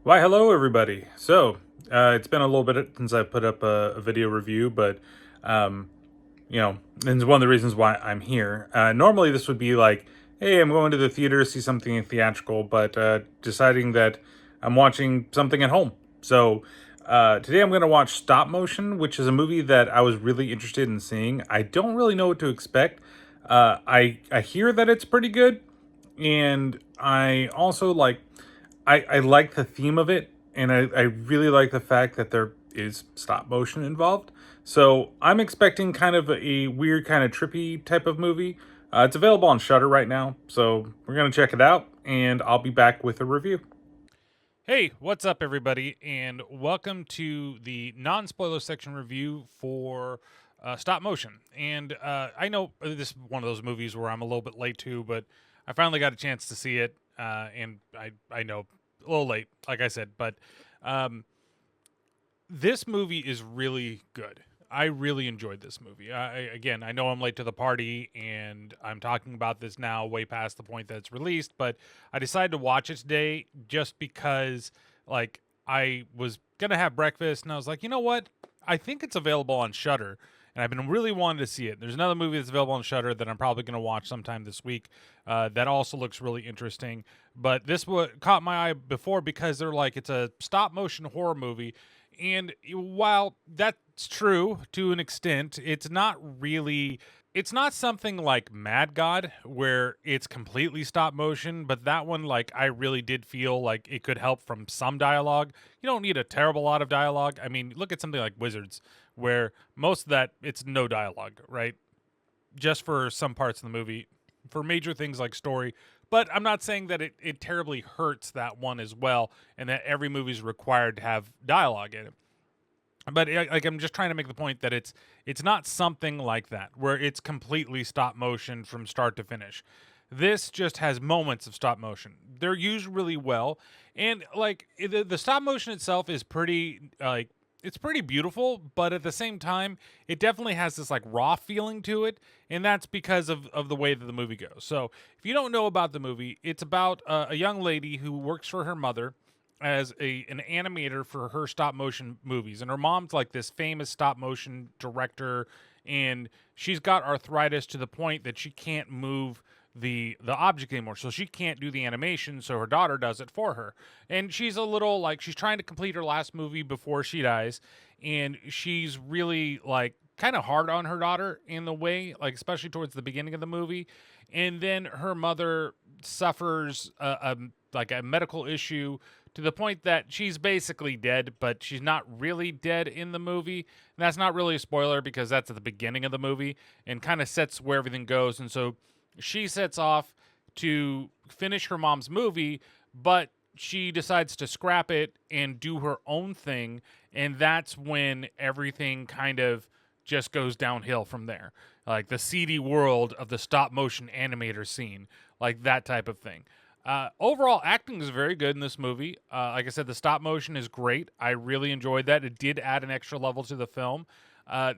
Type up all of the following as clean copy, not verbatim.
Why, hello, everybody. It's been a little bit since I put up a video review, but, um, and it's one of the reasons why I'm here. Normally, this would be like, hey, I'm going to the theater to see something theatrical, but deciding that I'm watching something at home. Today I'm going to watch Stop Motion, which is a movie that I was really interested in seeing. I don't really know what to expect. I hear that it's pretty good, and I also I like the theme of it, and I really like the fact that there is stop motion involved. So I'm expecting kind of a weird, kind of trippy type of movie. It's available on Shudder right now, so we're gonna check it out, and I'll be back with a review. Hey, what's up, everybody, and welcome to the non-spoiler section review for Stop Motion. And I know this is one of those movies where I'm a little bit late to, but I finally got a chance to see it, and I know a little late, like I said, but um, this movie is really good. I really enjoyed this movie. Again, I know I'm late to the party, and I'm talking about this now way past the point that it's released, but I decided to watch it today just because, I was gonna have breakfast, and I was like, you know what? I think it's available on Shudder, and I've been really wanting to see it. There's another movie that's available on Shudder that I'm probably gonna watch sometime this week. That also looks really interesting, but this caught my eye before because they're like it's a stop motion horror movie, and while that's true to an extent, it's not something like Mad God where it's completely stop motion, but that one, like, I really did feel like it could help from some dialogue. You don't need a terrible lot of dialogue. I mean, look at something like Wizards, where most of that it's no dialogue, right? Just for some parts of the movie. For major things like story, but I'm not saying that it terribly hurts that one as well, and that every movie is required to have dialogue in it. But like I'm just trying to make the point that it's not something like that where it's completely stop motion from start to finish. This just has moments of stop motion. They're used really well, and like the stop motion itself is pretty it's pretty beautiful, but at the same time, it definitely has this like raw feeling to it, and that's because of the way that the movie goes. So, if you don't know about the movie, it's about a young lady who works for her mother as an animator for her stop motion movies, and her mom's like this famous stop motion director, and she's got arthritis to the point that she can't move the object anymore, so she can't do the animation, so her daughter does it for her. And she's a little like she's trying to complete her last movie before she dies, and she's really like kind of hard on her daughter in the way, like especially towards the beginning of the movie. And then her mother suffers like a medical issue to the point that she's basically dead, but she's not really dead in the movie. And that's not really a spoiler because that's at the beginning of the movie and kind of sets where everything goes. And so she sets off to finish her mom's movie, but she decides to scrap it and do her own thing. And that's when everything kind of just goes downhill from there. Like the seedy world of the stop motion animator scene, like that type of thing. Overall, acting is very good in this movie. Like I said, the stop motion is great. I really enjoyed that. It did add an extra level to the film.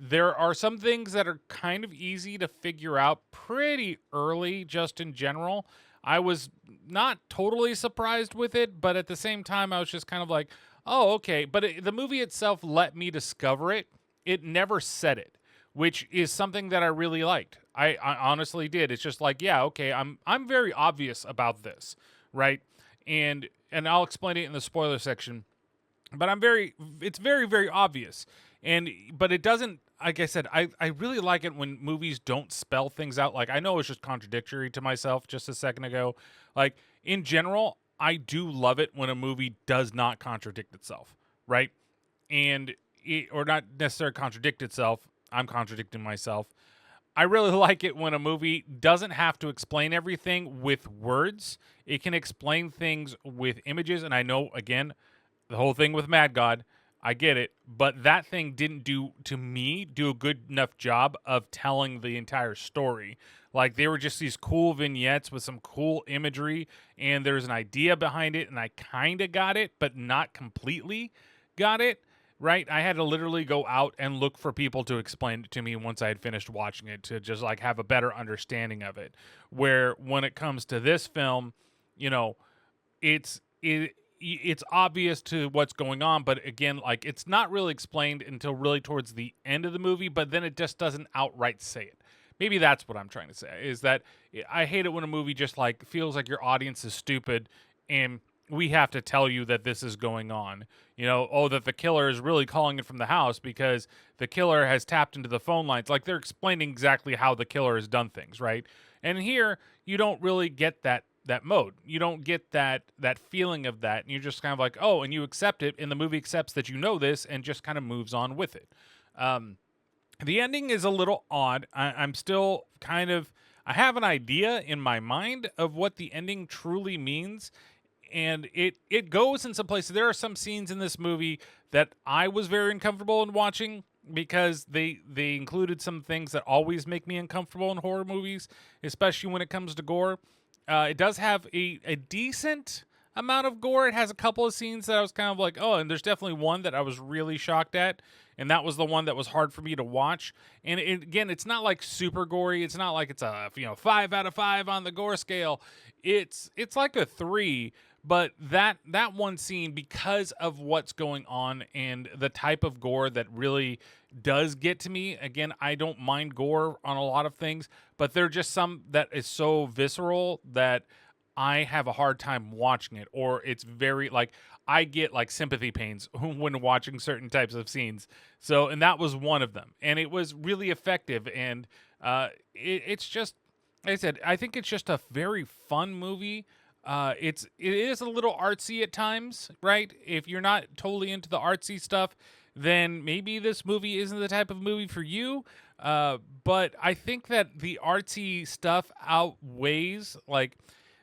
There are some things that are kind of easy to figure out pretty early, just in general. I was not totally surprised with it, but at the same time, I was just kind of like, oh, okay. But the movie itself let me discover it. It never said it, which is something that I really liked. I honestly did. It's just like, yeah, okay, I'm very obvious about this, right? And I'll explain it in the spoiler section. But it's very, very obvious. But it doesn't, like I said, I really like it when movies don't spell things out. Like, I know it's just contradictory to myself just a second ago. Like, in general, I do love it when a movie does not contradict itself, right? Or not necessarily contradict itself. I'm contradicting myself. I really like it when a movie doesn't have to explain everything with words. It can explain things with images. And I know, again, the whole thing with Mad God, I get it. But that thing didn't do a good enough job of telling the entire story. Like, they were just these cool vignettes with some cool imagery, and there's an idea behind it, and I kind of got it, but not completely got it. Right? I had to literally go out and look for people to explain it to me once I had finished watching it to just like have a better understanding of it. Where when it comes to this film, you know, it's it's obvious to what's going on, but again, like it's not really explained until really towards the end of the movie, but then it just doesn't outright say it. Maybe that's what I'm trying to say, is that I hate it when a movie just like feels like your audience is stupid and we have to tell you that this is going on. Oh, that the killer is really calling it from the house because the killer has tapped into the phone lines. Like they're explaining exactly how the killer has done things, right? And here you don't really get that mode. You don't get that feeling of that. And you're just kind of like, oh, and you accept it, and the movie accepts that you know this and just kind of moves on with it. The ending is a little odd. I'm still kind of I have an idea in my mind of what the ending truly means, and it goes in some places. There are some scenes in this movie that I was very uncomfortable in watching because they included some things that always make me uncomfortable in horror movies, especially when it comes to gore. It does have a decent amount of gore. It has a couple of scenes that I was kind of like, oh, and there's definitely one that I was really shocked at, and that was the one that was hard for me to watch. And again, it's not like super gory. It's not like it's a 5 out of 5 on the gore scale. It's like a 3. But that one scene, because of what's going on and the type of gore that really does get to me. Again, I don't mind gore on a lot of things, but there are just some that is so visceral that I have a hard time watching it, or it's very like I get like sympathy pains when watching certain types of scenes. So, and that was one of them, and it was really effective. And it's just, like I said, I think it's just a very fun movie. It is a little artsy at times, right? If you're not totally into the artsy stuff, then maybe this movie isn't the type of movie for you. But I think that the artsy stuff outweighs like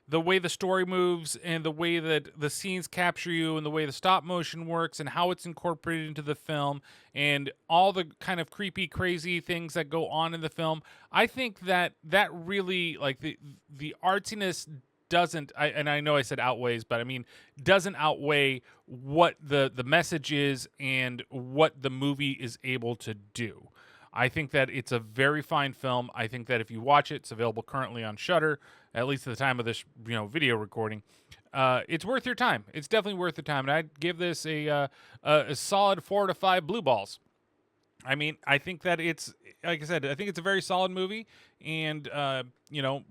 the way the story moves and the way that the scenes capture you and the way the stop motion works and how it's incorporated into the film and all the kind of creepy, crazy things that go on in the film. I think that really like the artsiness doesn't and I know I said outweighs, but I mean doesn't outweigh what the message is and what the movie is able to do. I think that it's a very fine film. I think that if you watch it, it's available currently on Shudder, at least at the time of this video recording. It's worth your time. It's definitely worth the time, and I'd give this a solid 4 to 5 blue balls. I mean, I think that it's, like I said, I think it's a very solid movie, and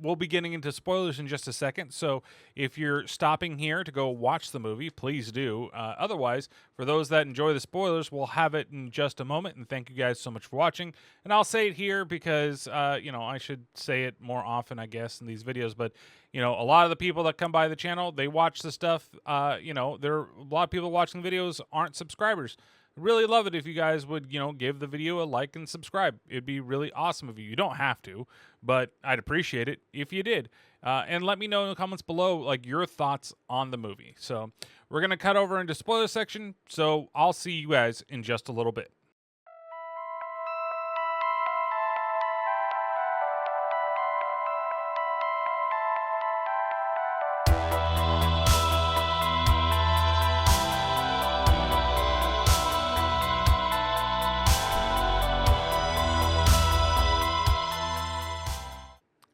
we'll be getting into spoilers in just a second. So if you're stopping here to go watch the movie, please do. Otherwise, for those that enjoy the spoilers, we'll have it in just a moment. And thank you guys so much for watching. And I'll say it here because I should say it more often, I guess, in these videos. But a lot of the people that come by the channel, they watch the stuff. There are a lot of people watching the videos aren't subscribers. Really love it if you guys would, give the video a like and subscribe. It'd be really awesome of you. You don't have to, but I'd appreciate it if you did. And let me know in the comments below, like, your thoughts on the movie. So we're going to cut over into spoiler section, so I'll see you guys in just a little bit.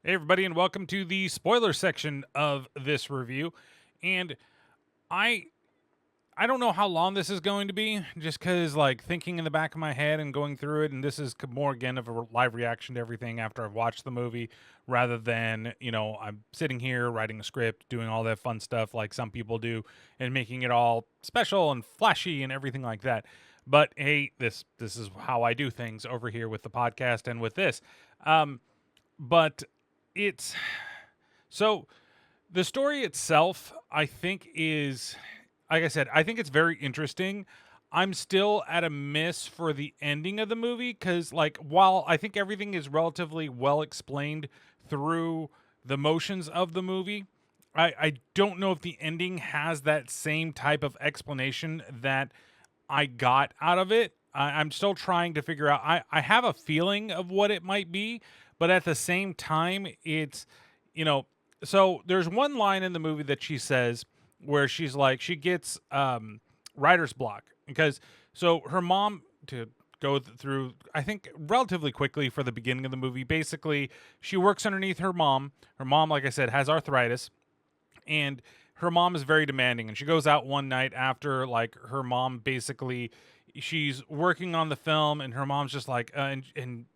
Hey everybody, and welcome to the spoiler section of this review. And I don't know how long this is going to be, just because like thinking in the back of my head and going through it, and this is more again of a live reaction to everything after I've watched the movie, rather than I'm sitting here writing a script, doing all that fun stuff like some people do, and making it all special and flashy and everything like that. But hey, this is how I do things over here with the podcast and with this. But it's so the story itself, I think, is, like I said, I think it's very interesting. I'm still at a miss for the ending of the movie because, like, while I think everything is relatively well explained through the motions of the movie, I don't know if the ending has that same type of explanation that I got out of it. I'm still trying to figure out. I have a feeling of what it might be, but at the same time, it's, so there's one line in the movie that she says where she's like, she gets writer's block because, so her mom, to go through, I think, relatively quickly for the beginning of the movie, basically, she works underneath her mom. Her mom, like I said, has arthritis, and her mom is very demanding, and she goes out one night after like her mom basically she's working on the film, and her mom's just like and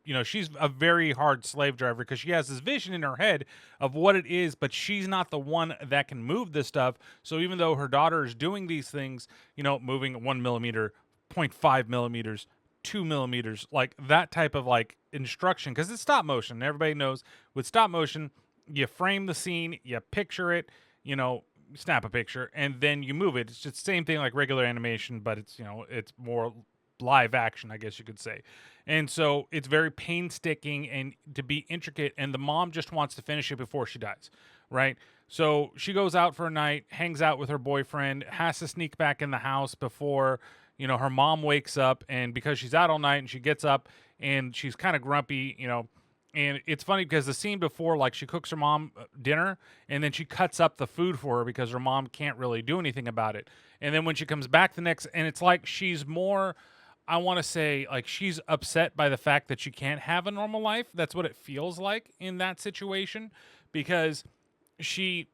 you know, she's a very hard slave driver because she has this vision in her head of what it is, but she's not the one that can move this stuff. So even though her daughter is doing these things, you know, moving 1 millimeter, 0.5 millimeters, 2 millimeters, like that type of like instruction, because it's stop motion. Everybody knows with stop motion, you frame the scene, you picture it, you know, snap a picture, and then you move it. It's just the same thing like regular animation, but it's, you know, it's more live action, I guess you could say. And so it's very painstaking and to be intricate, and the mom just wants to finish it before she dies, right? So she goes out for a night, hangs out with her boyfriend, has to sneak back in the house before, you know, her mom wakes up, and because she's out all night and she gets up and she's kind of grumpy, you know. And it's funny because the scene before, like, she cooks her mom dinner, and then she cuts up the food for her because her mom can't really do anything about it. And then when she comes back the next, and it's like she's more, I want to say, like, she's upset by the fact that she can't have a normal life. That's what it feels like in that situation, because she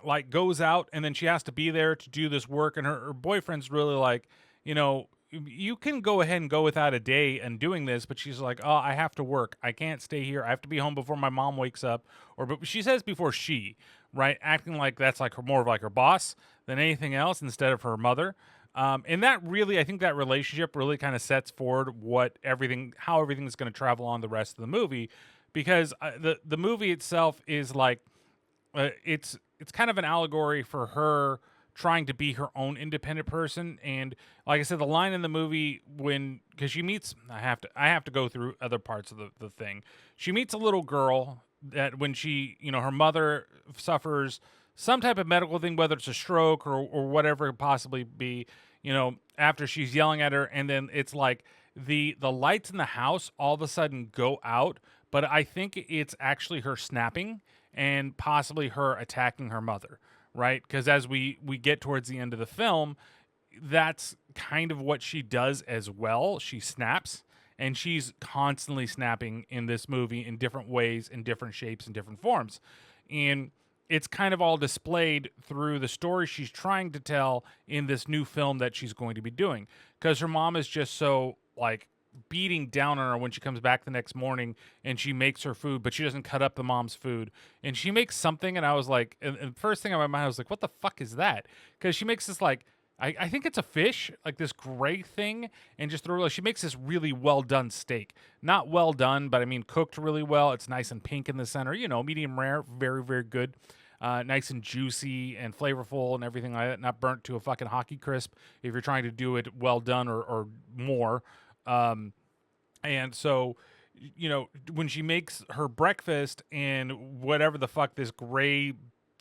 like goes out and then she has to be there to do this work, and her boyfriend's really like, you know, you can go ahead and go without a day and doing this, but she's like, oh, I have to work, I can't stay here, I have to be home before my mom wakes up. Or but she says before she, right, acting like that's like her, more of like her boss than anything else instead of her mother. And that really, I think that relationship really kind of sets forward what everything, how everything's going to travel on the rest of the movie, because the movie itself is like, it's kind of an allegory for her trying to be her own independent person. And like I said, the line in the movie when, because she meets, I have to go through other parts of the thing. She meets a little girl that when she, you know, her mother suffers some type of medical thing, whether it's a stroke or whatever it possibly be, you know, after she's yelling at her, and then it's like the lights in the house all of a sudden go out, but I think it's actually her snapping and possibly her attacking her mother, right? Because as we get towards the end of the film, that's kind of what she does as well. She snaps, and she's constantly snapping in this movie in different ways, in different shapes, and different forms. And it's kind of all displayed through the story she's trying to tell in this new film that she's going to be doing. Because her mom is just so, like, beating down on her when she comes back the next morning and she makes her food, but she doesn't cut up the mom's food. And she makes something, and I was like, and the first thing on my mind, I was like, what the fuck is that? Because she makes this, like, I think it's a fish, like this gray thing, and just throw. She makes this really well done steak. Not well done, but I mean cooked really well. It's nice and pink in the center, you know, medium rare, very, very good. Nice and juicy and flavorful and everything like that. Not burnt to a fucking hockey crisp if you're trying to do it well done or more. And so, you know, when she makes her breakfast and whatever the fuck this gray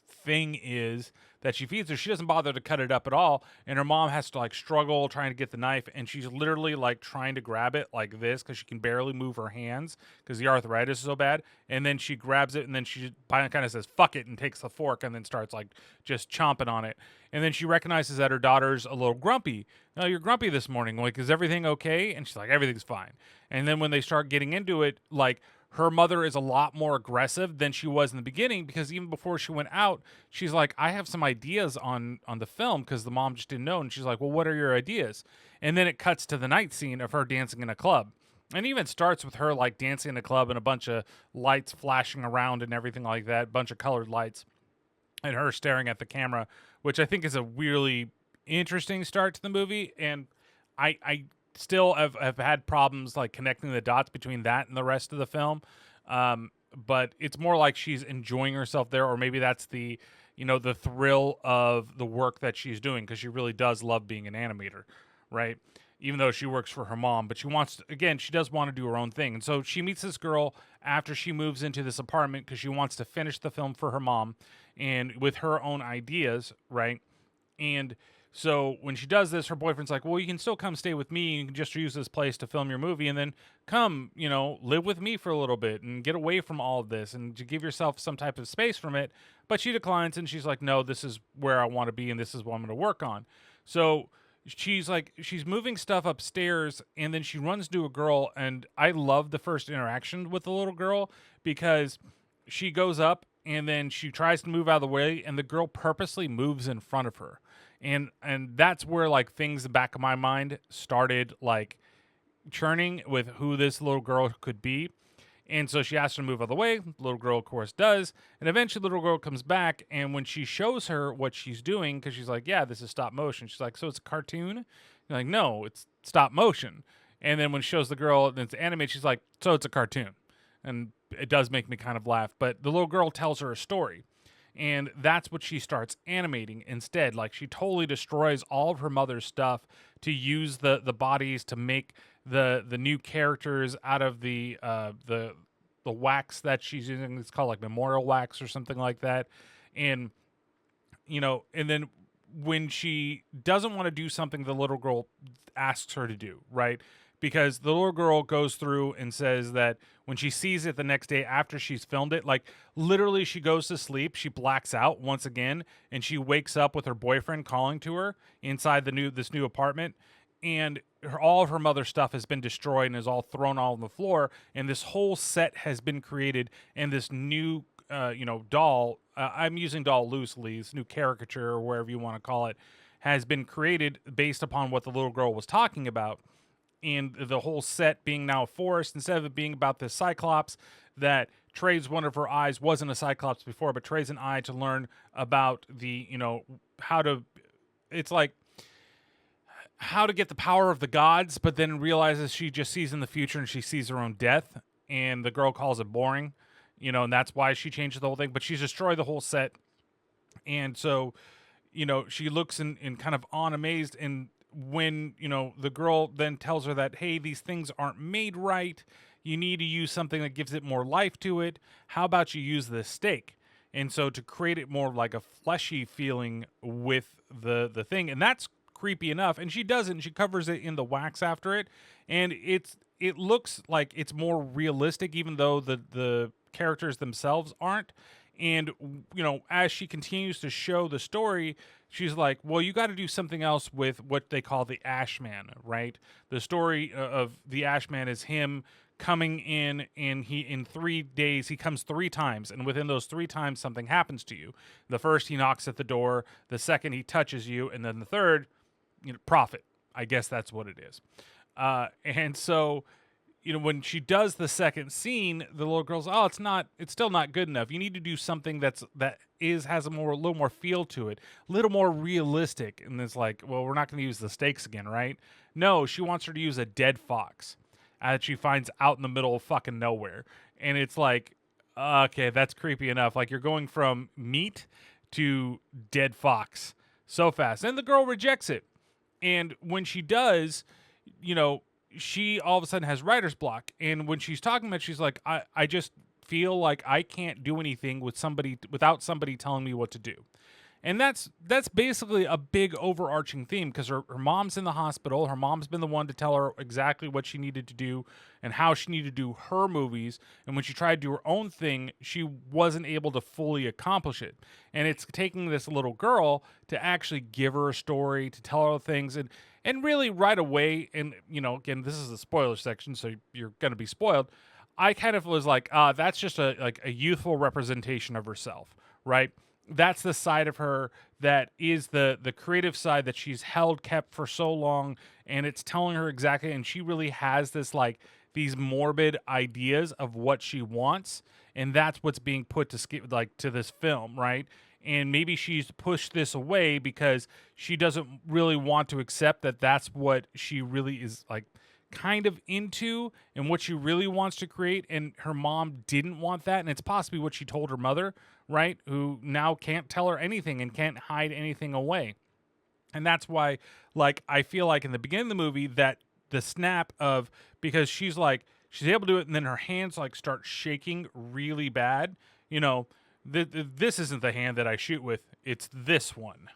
thing is that she feeds her, she doesn't bother to cut it up at all, and her mom has to like struggle trying to get the knife, and she's literally like trying to grab it like this because she can barely move her hands because the arthritis is so bad. And then she grabs it, and then she kind of says fuck it and takes the fork and then starts like just chomping on it. And then she recognizes that her daughter's a little grumpy. No, you're grumpy this morning, like, is everything okay? And she's like, everything's fine. And then when they start getting into it, like, her mother is a lot more aggressive than she was in the beginning, because even before she went out, she's like, I have some ideas on the film, because the mom just didn't know. And she's like, well, what are your ideas? And then it cuts to the night scene of her dancing in a club. And even starts with her like dancing in a club and a bunch of lights flashing around and everything like that, bunch of colored lights, and her staring at the camera, which I think is a really interesting start to the movie. And I still have had problems like connecting the dots between that and the rest of the film. But it's more like she's enjoying herself there, or maybe that's the, you know, the thrill of the work that she's doing, because she really does love being an animator, right? Even though she works for her mom, but she wants to, again, she does want to do her own thing. And so she meets this girl after she moves into this apartment because she wants to finish the film for her mom and with her own ideas, right? And so when she does this, her boyfriend's like, well, you can still come stay with me. You can just use this place to film your movie, and then come, you know, live with me for a little bit and get away from all of this and to give yourself some type of space from it. But she declines, and she's like, no, this is where I want to be, and this is what I'm going to work on. So she's like, she's moving stuff upstairs, and then she runs to a girl, and I love the first interaction with the little girl, because she goes up and then she tries to move out of the way, and the girl purposely moves in front of her. And that's where like things in the back of my mind started like churning with who this little girl could be. And so she asks her to move out of the way. The little girl, of course, does. And eventually, the little girl comes back. And when she shows her what she's doing, because she's like, yeah, this is stop motion. She's like, so it's a cartoon? You're like, no, it's stop motion. And then when she shows the girl and it's animated, she's like, so it's a cartoon. And it does make me kind of laugh. But the little girl tells her a story. And that's what she starts animating instead. Like, she totally destroys all of her mother's stuff to use the bodies to make the new characters out of the wax that she's using. It's called like memorial wax or something like that. And and then when she doesn't want to do something the little girl asks her to do, right? Because the little girl goes through and says that when she sees it the next day after she's filmed it, like literally she goes to sleep, she blacks out once again, and she wakes up with her boyfriend calling to her inside this new apartment, and all of her mother's stuff has been destroyed and is all thrown all on the floor, and this whole set has been created, and this new doll, I'm using doll loosely, this new caricature or wherever you want to call it, has been created based upon what the little girl was talking about. And the whole set being now a forest, instead of it being about this Cyclops that trades one of her eyes, wasn't a Cyclops before, but trades an eye to learn about the, how to, it's like how to get the power of the gods, but then realizes she just sees in the future and she sees her own death. And the girl calls it boring, and that's why she changes the whole thing. But she's destroyed the whole set. And so, she looks and kind of amazed, and when the girl then tells her that, hey, these things aren't made right, you need to use something that gives it more life to it. How about you use this steak? And so to create it more like a fleshy feeling with the thing, and that's creepy enough. And she does it, and she covers it in the wax after it, and it looks like it's more realistic, even though the characters themselves aren't. And as she continues to show the story, she's like, well, you got to do something else with what they call the Ashman, right? The story of the Ashman is him coming in, and in 3 days he comes 3 times, and within those 3 times something happens to you. The first, he knocks at the door. The second, he touches you. And then the third, profit. I guess that's what it is. And so when she does the second scene, the little girl's, oh, it's still not good enough. You need to do something has a little more feel to it, a little more realistic. And it's like, well, we're not going to use the stakes again, right? No, she wants her to use a dead fox that she finds out in the middle of fucking nowhere. And it's like, okay, that's creepy enough. Like, you're going from meat to dead fox so fast. And the girl rejects it. And when she does, she all of a sudden has writer's block. And when she's talking about it, she's like, I just feel like I can't do anything without somebody telling me what to do. And that's basically a big overarching theme, because her mom's in the hospital. Her mom's been the one to tell her exactly what she needed to do and how she needed to do her movies. And when she tried to do her own thing, she wasn't able to fully accomplish it. And it's taking this little girl to actually give her a story, to tell her things. And really right away, and, again, this is the spoiler section, so you're going to be spoiled. I kind of was like, that's just a youthful representation of herself, right? That's the side of her that is the creative side that she's kept for so long, and it's telling her exactly, and she really has this these morbid ideas of what she wants, and that's what's being put to this film, right? And maybe she's pushed this away because she doesn't really want to accept that that's what she really is kind of into and what she really wants to create. And her mom didn't want that, and it's possibly what she told her mother, right, who now can't tell her anything and can't hide anything away. And that's why I feel like in the beginning of the movie that the snap of, because she's able to do it, and then her hands start shaking really bad. This isn't the hand that I shoot with, it's this one,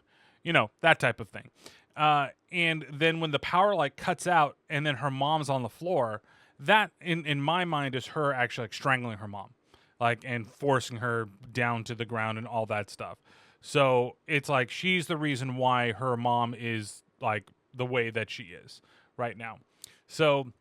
that type of thing. And then when the power cuts out and then her mom's on the floor, that in my mind is her actually strangling her mom, and forcing her down to the ground and all that stuff. So it's she's the reason why her mom is the way that she is right now. So,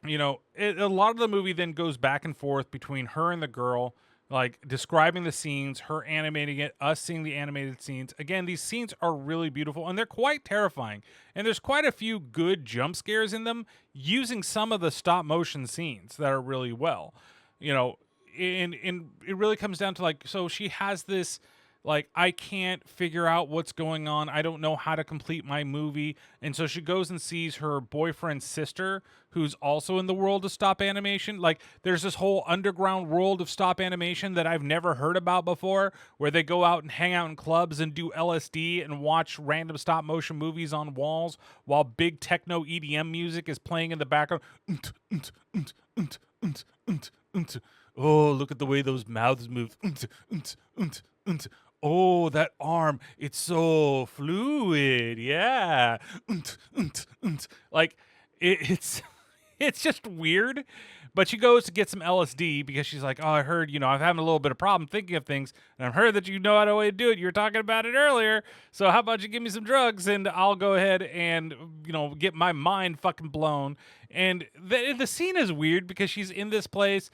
a lot of the movie then goes back and forth between her and the girl, like describing the scenes, her animating it, us seeing the animated scenes. Again, these scenes are really beautiful and they're quite terrifying. And there's quite a few good jump scares in them using some of the stop motion scenes that are really well. You know, and it really comes down to like, so she has this, like, I can't figure out what's going on. I don't know how to complete my movie. And so she goes and sees her boyfriend's sister, who's also in the world of stop animation. Like, there's this whole underground world of stop animation that I've never heard about before, where they go out and hang out in clubs and do LSD and watch random stop motion movies on walls while big techno EDM music is playing in the background. Oh, look at the way those mouths move. Oh, that arm, it's so fluid. Yeah. Like it's it's just weird. But she goes to get some LSD because she's like, "Oh, I heard, I'm having a little bit of problem thinking of things, and I've heard that you know how to way to do it. You were talking about it earlier. So how about you give me some drugs and I'll go ahead and, get my mind fucking blown." And the scene is weird because she's in this place.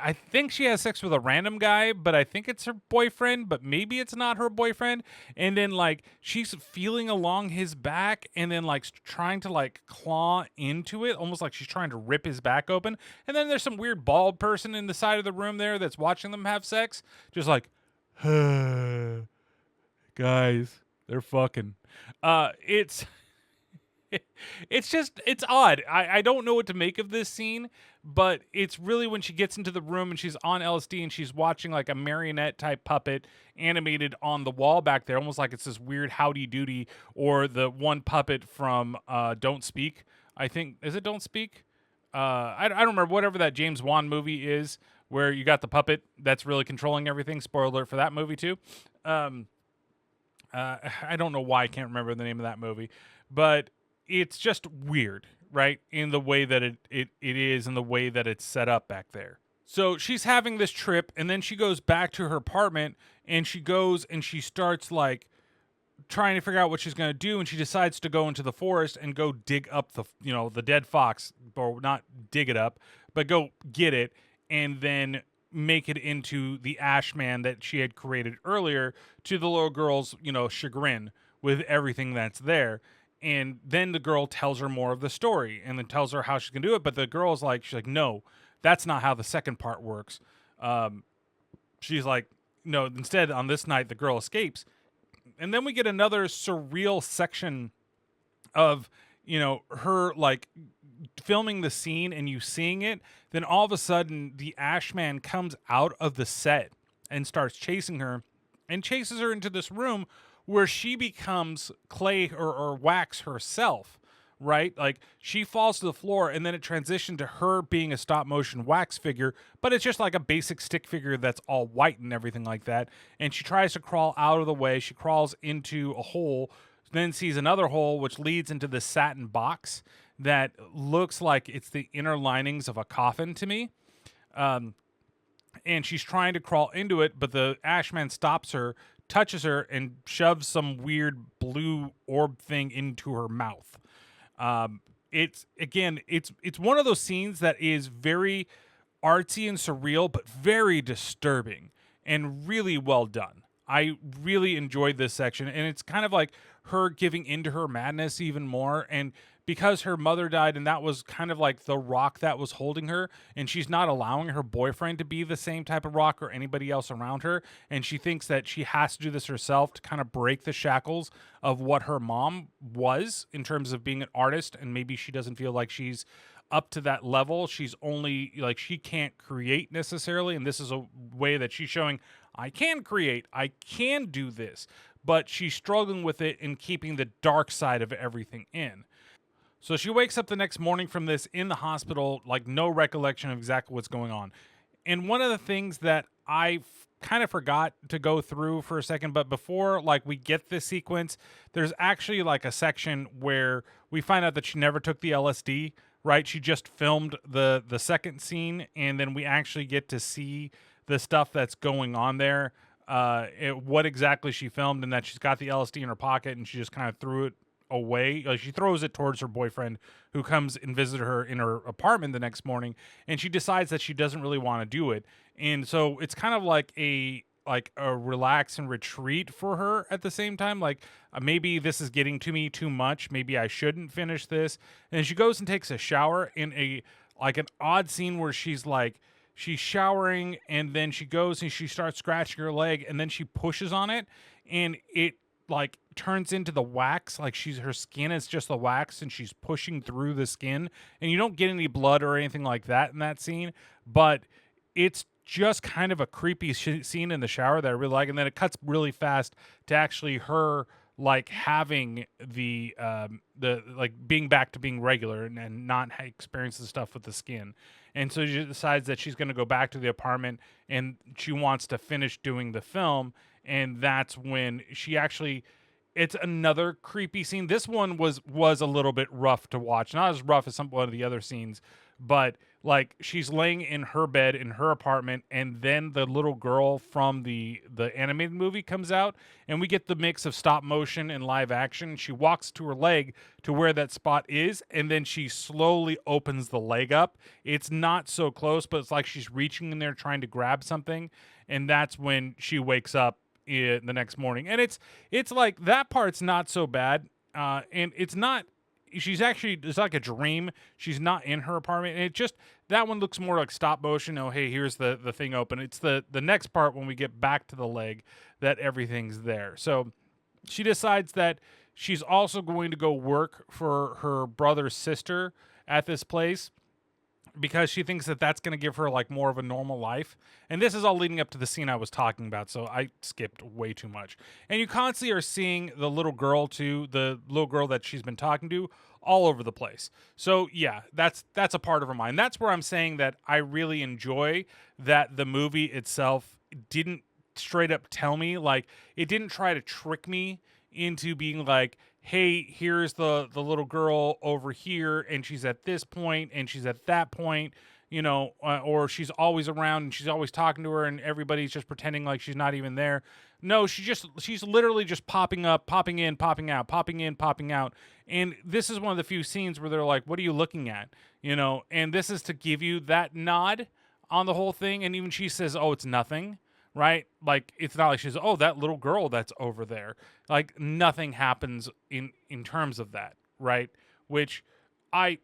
I think she has sex with a random guy, but I think it's her boyfriend, but maybe it's not her boyfriend. And then like she's feeling along his back and then like trying to like claw into it, almost like she's trying to rip his back open. And then there's some weird bald person in the side of the room there that's watching them have sex, just like, guys, they're fucking. It's it's odd. I don't know what to make of this scene, but it's really when she gets into the room and she's on LSD and she's watching like a marionette type puppet animated on the wall back there, almost like it's this weird Howdy Doody, or the one puppet from Don't Speak. I think, is it Don't Speak? I don't remember, whatever that James Wan movie is where you got the puppet that's really controlling everything. Spoiler alert for that movie too. I don't know why I can't remember the name of that movie, but it's just weird, right? In the way that it is, and the way that it's set up back there. So she's having this trip, and then she goes back to her apartment, and she goes and she starts like trying to figure out what she's going to do, and she decides to go into the forest and go dig up the dead fox, or not dig it up, but go get it and then make it into the ash man that she had created earlier, to the little girl's chagrin, with everything that's there. And then the girl tells her more of the story and then tells her how she's gonna do it, but the girl's like, she's like, no, that's not how the second part works. She's like, no, instead on this night the girl escapes. And then we get another surreal section of her like filming the scene and you seeing it. Then all of a sudden the Ashman comes out of the set and starts chasing her, and chases her into this room where she becomes clay or wax herself, right? Like she falls to the floor, and then it transitioned to her being a stop motion wax figure, but it's just like a basic stick figure that's all white and everything like that. And she tries to crawl out of the way. She crawls into a hole, then sees another hole, which leads into this satin box that looks like it's the inner linings of a coffin to me. And she's trying to crawl into it, but the Ashman stops her, touches her, and shoves some weird blue orb thing into her mouth. It's one of those scenes that is very artsy and surreal, but very disturbing and really well done. I really enjoyed this section, and it's kind of like her giving into her madness even more. And because her mother died, and that was kind of like the rock that was holding her, and she's not allowing her boyfriend to be the same type of rock or anybody else around her, and she thinks that she has to do this herself to kind of break the shackles of what her mom was in terms of being an artist, and maybe she doesn't feel like she's up to that level. She's only like, she can't create necessarily, and this is a way that she's showing, I can create, I can do this, but she's struggling with it and keeping the dark side of everything in. So she wakes up the next morning from this in the hospital, like no recollection of exactly what's going on. And one of the things that I kind of forgot to go through for a second, but before like we get this sequence, there's actually like a section where we find out that she never took the LSD, right? She just filmed the second scene, and then we actually get to see the stuff that's going on there, what exactly she filmed, and that she's got the LSD in her pocket and she just kind of threw it away. She throws it towards her boyfriend, who comes and visit her in her apartment the next morning, and she decides that she doesn't really want to do it. And so it's kind of like a relax and retreat for her at the same time. Like, maybe this is getting to me too much. Maybe I shouldn't finish this. And she goes and takes a shower in a like an odd scene where she's showering, and then she goes and she starts scratching her leg, and then she pushes on it, and it like turns into the wax. Like, her skin is just the wax, and she's pushing through the skin, and you don't get any blood or anything like that in that scene, but it's just kind of a creepy scene in the shower that I really like. And then it cuts really fast to actually her like having the like being back to being regular, and not experience the stuff with the skin. And so she decides that she's going to go back to the apartment, and she wants to finish doing the film. And that's when she actually, it's another creepy scene. This one was a little bit rough to watch, not as rough as one of the other scenes, but like, she's laying in her bed in her apartment, and then the little girl from the animated movie comes out, and we get the mix of stop motion and live action. She walks to her leg to where that spot is, and then she slowly opens the leg up. It's not so close, but it's like she's reaching in there trying to grab something, and that's when she wakes up the next morning. And it's like, that part's not so bad, and it's not, it's like a dream. She's not in her apartment, and it just, that one looks more like stop motion. Oh, hey, here's the thing open. It's the next part when we get back to the leg that everything's there. So she decides that she's also going to go work for her brother's sister at this place, because she thinks that that's going to give her like more of a normal life. And this is all leading up to the scene I was talking about, so I skipped way too much. And you constantly are seeing the little girl too, the little girl that she's been talking to, all over the place. So yeah, that's a part of her mind. That's where I'm saying that I really enjoy that the movie itself didn't straight up tell me, like, it didn't try to trick me into being like, hey, here's the little girl over here, and she's at this point, and she's at that point, or she's always around, and she's always talking to her, and everybody's just pretending like she's not even there. No, she's literally just popping up, popping in, popping out, popping in, popping out. And this is one of the few scenes where they're like, what are you looking at? And this is to give you that nod on the whole thing. And even she says, oh, it's nothing. Right? Like, it's not like she's, oh, that little girl that's over there. Like, nothing happens in terms of that, right? Which I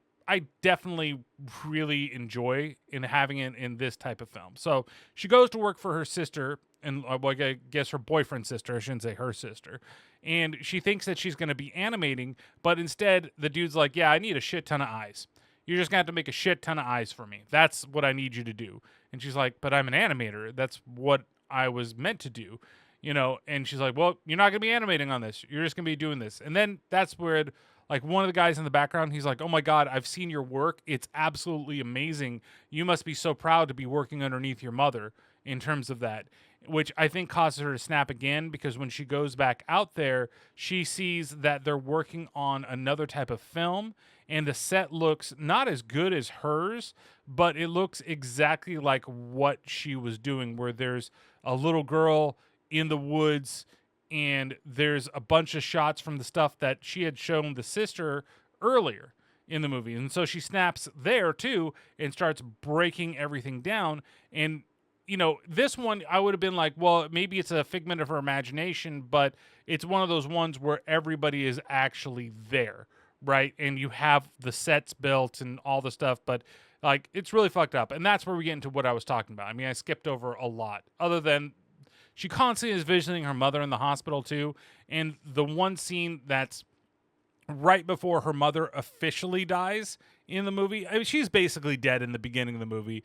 definitely really enjoy in having it in this type of film. So she goes to work for her sister, and I guess her boyfriend's sister. I shouldn't say her sister. And she thinks that she's going to be animating, but instead the dude's like, yeah, I need a shit ton of eyes. You're just going to have to make a shit ton of eyes for me. That's what I need you to do. And she's like, but I'm an animator. That's what I was meant to do, and she's like, well, you're not going to be animating on this. You're just going to be doing this. And then that's where like, one of the guys in the background, he's like, oh my God, I've seen your work. It's absolutely amazing. You must be so proud to be working underneath your mother in terms of that, which I think causes her to snap again, because when she goes back out there, she sees that they're working on another type of film, and the set looks not as good as hers, but it looks exactly like what she was doing, where there's a little girl in the woods, and there's a bunch of shots from the stuff that she had shown the sister earlier in the movie. And so she snaps there too and starts breaking everything down. And this one, I would have been like, well, maybe it's a figment of her imagination, but it's one of those ones where everybody is actually there, right? And you have the sets built and all the stuff, but like, it's really fucked up. And that's where we get into what I was talking about. I mean, I skipped over a lot, other than she constantly is visiting her mother in the hospital too. And the one scene that's right before her mother officially dies in the movie, I mean, she's basically dead in the beginning of the movie.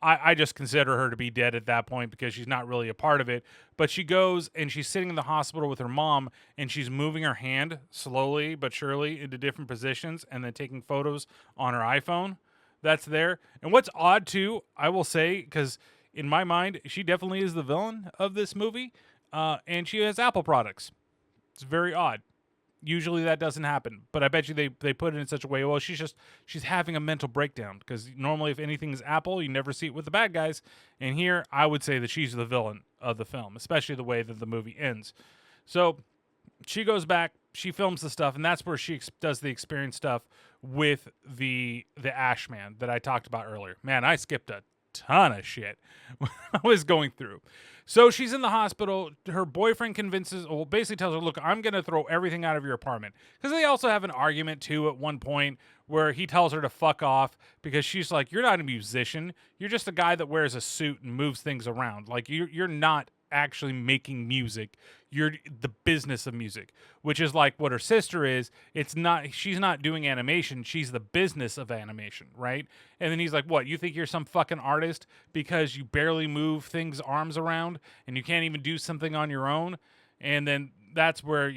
I just consider her to be dead at that point, because she's not really a part of it. But she goes and she's sitting in the hospital with her mom, and she's moving her hand slowly but surely into different positions, and then taking photos on her iPhone that's there. And what's odd too, I will say, because in my mind, she definitely is the villain of this movie, and she has Apple products. It's very odd. Usually that doesn't happen, but I bet you they put it in such a way, well, she's having a mental breakdown, because normally if anything is Apple, you never see it with the bad guys. And here, I would say that she's the villain of the film, especially the way that the movie ends. So she goes back, she films the stuff, and that's where she does the experience stuff with the Ashman that I talked about earlier. Man, I skipped a ton of shit when I was going through. So she's in the hospital. Her boyfriend basically tells her, look, I'm going to throw everything out of your apartment. Because they also have an argument, too, at one point where he tells her to fuck off because she's like, you're not a musician. You're just a guy that wears a suit and moves things around. Like, you're not actually making music. You're the business of music, which is like what her sister is. She's not doing animation. She's the business of animation, right? And then he's like, what, you think you're some fucking artist because you barely move things arms around and you can't even do something on your own? And then that's where,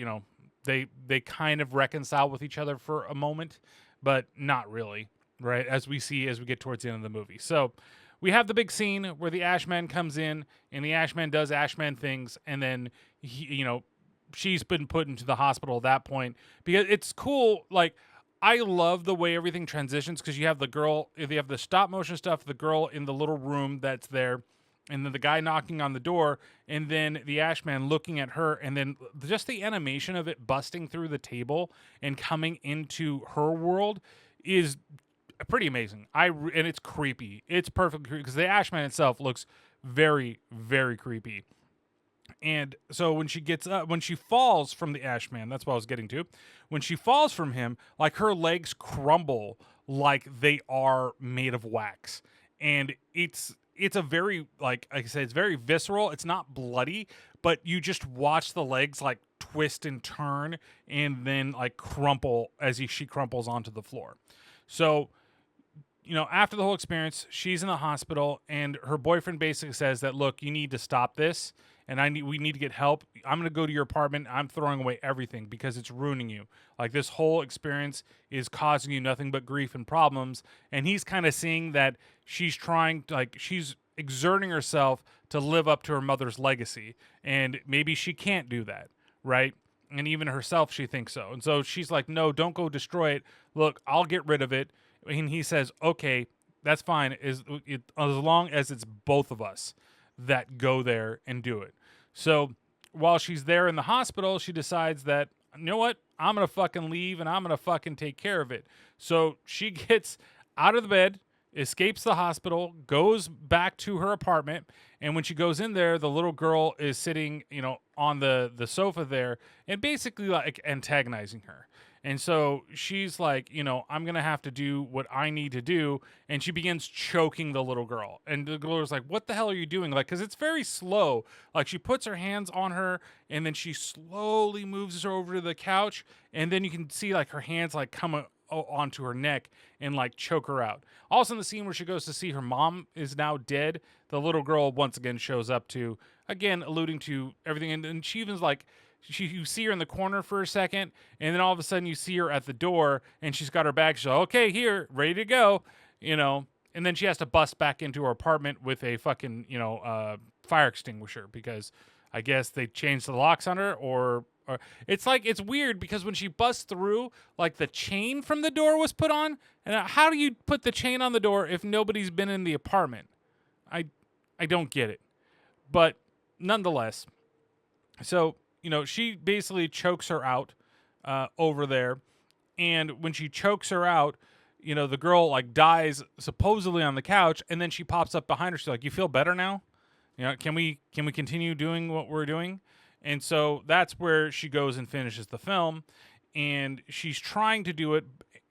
they kind of reconcile with each other for a moment, but not really, right? As we get towards the end of the movie. So we have the big scene where the Ashman comes in and the Ashman does Ashman things, and then she's been put into the hospital at that point because it's cool. Like, I love the way everything transitions because you have the stop motion stuff, the girl in the little room that's there, and then the guy knocking on the door, and then the Ashman looking at her, and then just the animation of it busting through the table and coming into her world is pretty amazing. And it's creepy. It's perfect because the Ashman itself looks very, very creepy. And so when she gets up, when she falls from the Ashman, that's what I was getting to. When she falls from him, like her legs crumble like they are made of wax. And it's a very, like I said, it's very visceral. It's not bloody, but you just watch the legs like twist and turn and then like crumple as she crumples onto the floor. So, after the whole experience, she's in the hospital and her boyfriend basically says that, look, you need to stop this and we need to get help. I'm going to go to your apartment. I'm throwing away everything because it's ruining you. Like, this whole experience is causing you nothing but grief and problems. And he's kind of seeing that she's she's exerting herself to live up to her mother's legacy. And maybe she can't do that, right? And even herself, she thinks so. And so she's like, no, don't go destroy it. Look, I'll get rid of it. And he says, okay, that's fine, as long as it's both of us that go there and do it. So while she's there in the hospital, she decides that, you know what, I'm going to fucking leave and I'm going to fucking take care of it. So she gets out of the bed, escapes the hospital, goes back to her apartment, and when she goes in there, the little girl is sitting, on the sofa there and basically like antagonizing her. And so she's like, I'm going to have to do what I need to do. And she begins choking the little girl. And the girl's like, what the hell are you doing? Like, because it's very slow. Like, she puts her hands on her and then she slowly moves her over to the couch. And then you can see like her hands like come onto her neck and like choke her out. Also in the scene where she goes to see her mom is now dead, the little girl once again shows up to, again, alluding to everything. And she even's like, you see her in the corner for a second, and then all of a sudden you see her at the door, and she's got her bag. She's like, okay, here, ready to go, And then she has to bust back into her apartment with a fucking, fire extinguisher because I guess they changed the locks on her, or it's like, it's weird because when she busts through, like the chain from the door was put on, and how do you put the chain on the door if nobody's been in the apartment? I don't get it, but nonetheless, so. She basically chokes her out over there. And when she chokes her out, the girl like dies supposedly on the couch. And then she pops up behind her. She's like, you feel better now? Can we continue doing what we're doing? And so that's where she goes and finishes the film. And she's trying to do it.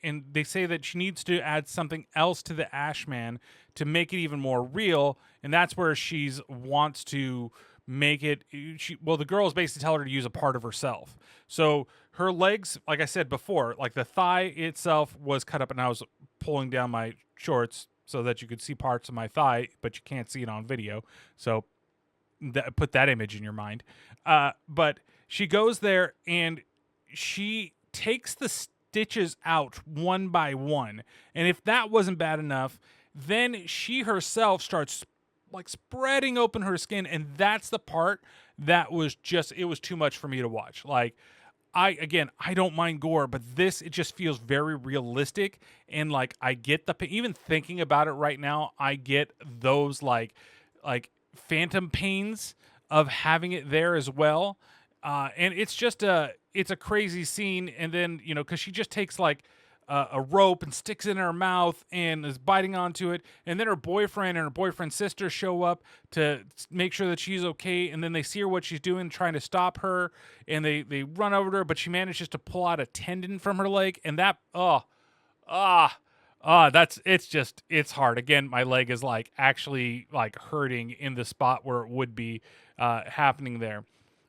And they say that she needs to add something else to the Ashman to make it even more real. And that's where she's wants to make it. The girls basically tell her to use a part of herself. So her legs, like I said before, like the thigh itself was cut up, and I was pulling down my shorts so that you could see parts of my thigh, but you can't see it on video. So put that image in your mind. But she goes there and she takes the stitches out one by one. And if that wasn't bad enough, then she herself starts like spreading open her skin, and that's the part that was just, it was too much for me to watch. Like, I don't mind gore, but it just feels very realistic, and like I get even thinking about it right now, I get those like phantom pains of having it there as well. And it's just it's a crazy scene. And then, because she just takes like a rope and sticks it in her mouth and is biting onto it. And then her boyfriend and her boyfriend's sister show up to make sure that she's okay. And then they see her what she's doing, trying to stop her. And they run over to her, but she manages to pull out a tendon from her leg. And that, it's hard. Again, my leg is like actually like hurting in the spot where it would be happening there.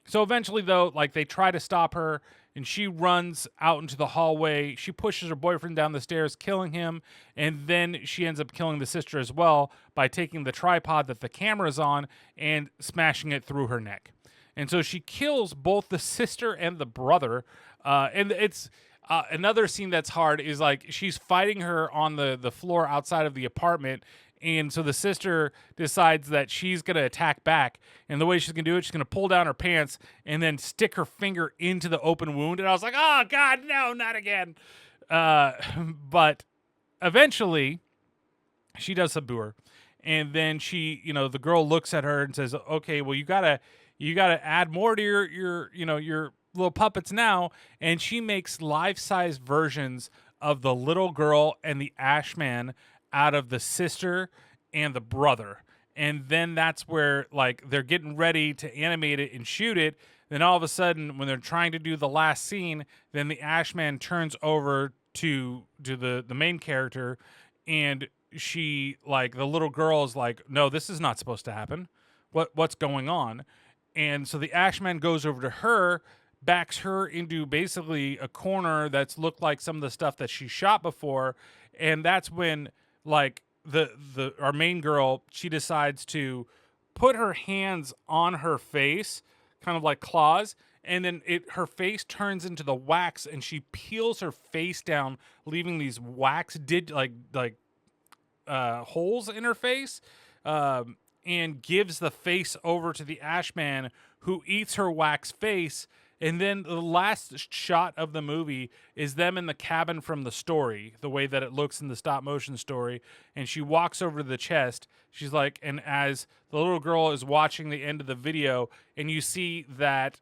So eventually, though, like they try to stop her, and she runs out into the hallway. She pushes her boyfriend down the stairs, killing him, and then she ends up killing the sister as well by taking the tripod that the camera's on and smashing it through her neck. And so she kills both the sister and the brother. And it's another scene that's hard is like she's fighting her on the floor outside of the apartment. And so the sister decides that she's going to attack back. And the way she's going to do it, she's going to pull down her pants and then stick her finger into the open wound. And I was like, oh, God, no, not again. But eventually, she does subdue her. And then the girl looks at her and says, okay, well, you gotta add more to your little puppets now. And she makes life-size versions of the little girl and the Ashman out of the sister and the brother. And then that's where like they're getting ready to animate it and shoot it. Then all of a sudden, when they're trying to do the last scene, then the Ashman turns over to the main character, and she like the little girl is like, no, this is not supposed to happen. What's going on? And so the Ashman goes over to her, backs her into basically a corner that's looked like some of the stuff that she shot before. And that's when like our main girl, she decides to put her hands on her face, kind of like claws, and then her face turns into the wax, and she peels her face down, leaving these wax holes in her face, and gives the face over to the Ashman, who eats her wax face. And then the last shot of the movie is them in the cabin from the story, the way that it looks in the stop motion story. And she walks over to the chest. She's like, and as the little girl is watching the end of the video, and you see that,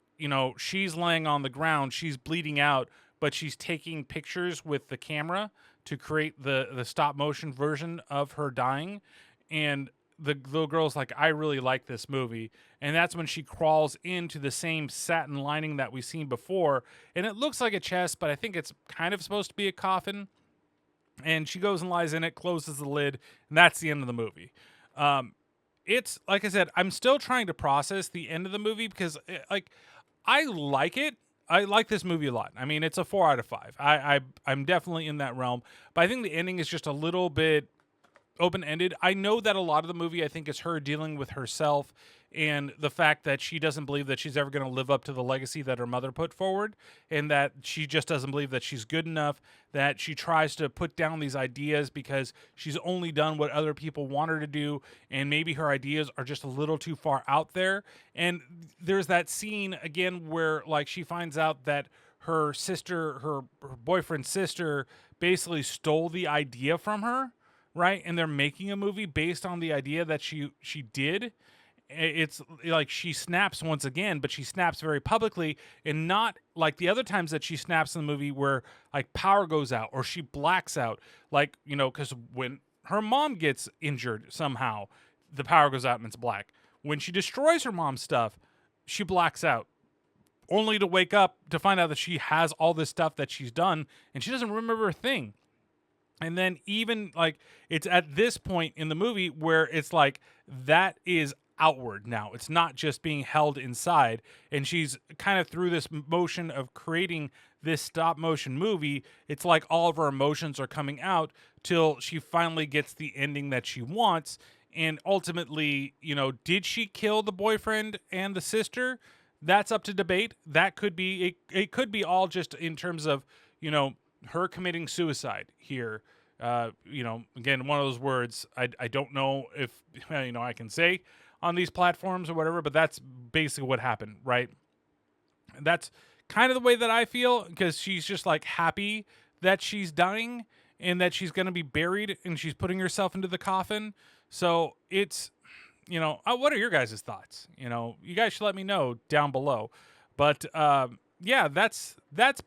she's laying on the ground, she's bleeding out, but she's taking pictures with the camera to create the stop motion version of her dying. And the little girl's like, I really like this movie. And that's when she crawls into the same satin lining that we've seen before. And it looks like a chest, but I think it's kind of supposed to be a coffin. And she goes and lies in it, closes the lid, and that's the end of the movie. It's, like I said, I'm still trying to process the end of the movie because, I like it. I like this movie a lot. I mean, it's a 4 out of 5. I'm definitely in that realm. But I think the ending is just a little bit open-ended. I know that a lot of the movie, I think, is her dealing with herself and the fact that she doesn't believe that she's ever going to live up to the legacy that her mother put forward, and that she just doesn't believe that she's good enough, that she tries to put down these ideas because she's only done what other people want her to do, and maybe her ideas are just a little too far out there. And there's that scene, again, where like she finds out that her sister, her boyfriend's sister, basically stole the idea from her, right? And they're making a movie based on the idea that she did. It's like she snaps once again, but she snaps very publicly, and not like the other times that she snaps in the movie where like power goes out or she blacks out. Like, because when her mom gets injured somehow, the power goes out and it's black. When she destroys her mom's stuff, she blacks out, only to wake up to find out that she has all this stuff that she's done and she doesn't remember a thing. And then even like it's at this point in the movie where it's like that is outward now. It's not just being held inside. And she's kind of through this motion of creating this stop motion movie. It's like all of her emotions are coming out till she finally gets the ending that she wants. And ultimately, did she kill the boyfriend and the sister? That's up to debate. That could be, it could be all just in terms of, her committing suicide here. Again, one of those words I don't know if, I can say on these platforms or whatever, but that's basically what happened, right? That's kind of the way that I feel, because she's just like happy that she's dying and that she's going to be buried and she's putting herself into the coffin. So it's, what are your guys' thoughts? You guys should let me know down below. But yeah, that's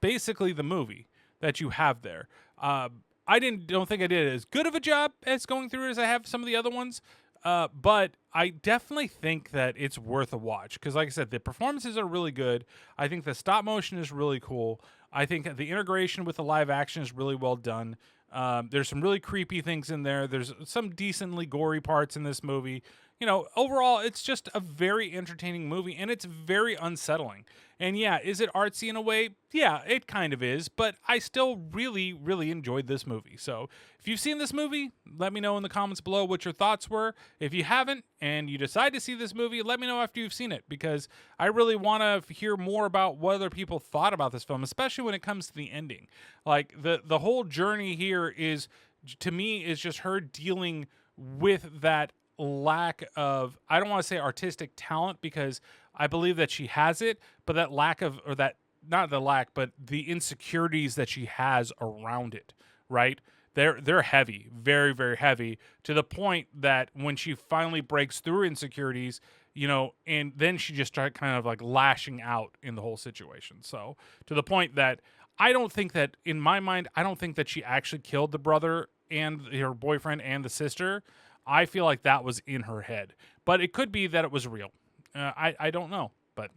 basically the movie that you have there. I don't think I did as good of a job as going through it as I have some of the other ones. But I definitely think that it's worth a watch because, like I said, the performances are really good. I think the stop motion is really cool. I think the integration with the live action is really well done. There's some really creepy things in there. There's some decently gory parts in this movie. You know, overall, it's just a very entertaining movie, and it's very unsettling. And yeah, is it artsy in a way? Yeah, it kind of is, but I still really, really enjoyed this movie. So if you've seen this movie, let me know in the comments below what your thoughts were. If you haven't and you decide to see this movie, let me know after you've seen it because I really want to hear more about what other people thought about this film, especially when it comes to the ending. Like the whole journey here is, to me, is just her dealing with that lack of, I don't want to say artistic talent because I believe that she has it, but that lack of, or that, not the lack, but the insecurities that she has around it, right? They're heavy, very, very heavy, to the point that when she finally breaks through insecurities, you know, and then she just started kind of like lashing out in the whole situation. So to the point that I don't think that, in my mind, I don't think that she actually killed the brother and her boyfriend and the sister. I feel like that was in her head, but it could be that it was real. I don't know, but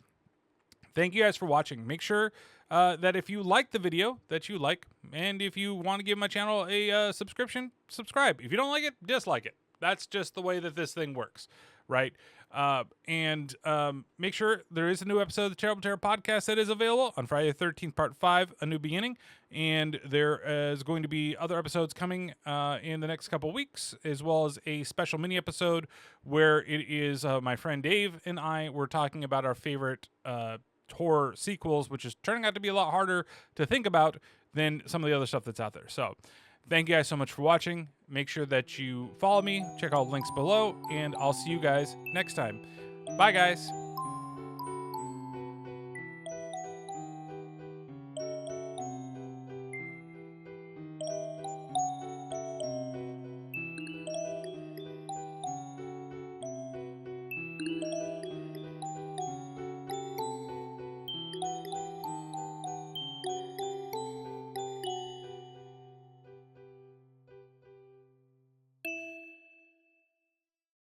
thank you guys for watching. Make sure that if you like the video, that you like, and if you want to give my channel a subscription, subscribe. If you don't like it, dislike it. That's just the way that this thing works, right? And make sure there is a new episode of the Terrible Terror podcast that is available on Friday the 13th, part 5, A New Beginning. And there is going to be other episodes coming in the next couple weeks, as well as a special mini episode where it is my friend Dave and I were talking about our favorite horror sequels, which is turning out to be a lot harder to think about than some of the other stuff that's out there. So thank you guys so much for watching. Make sure that you follow me, check out links below, and I'll see you guys next time. Bye, guys.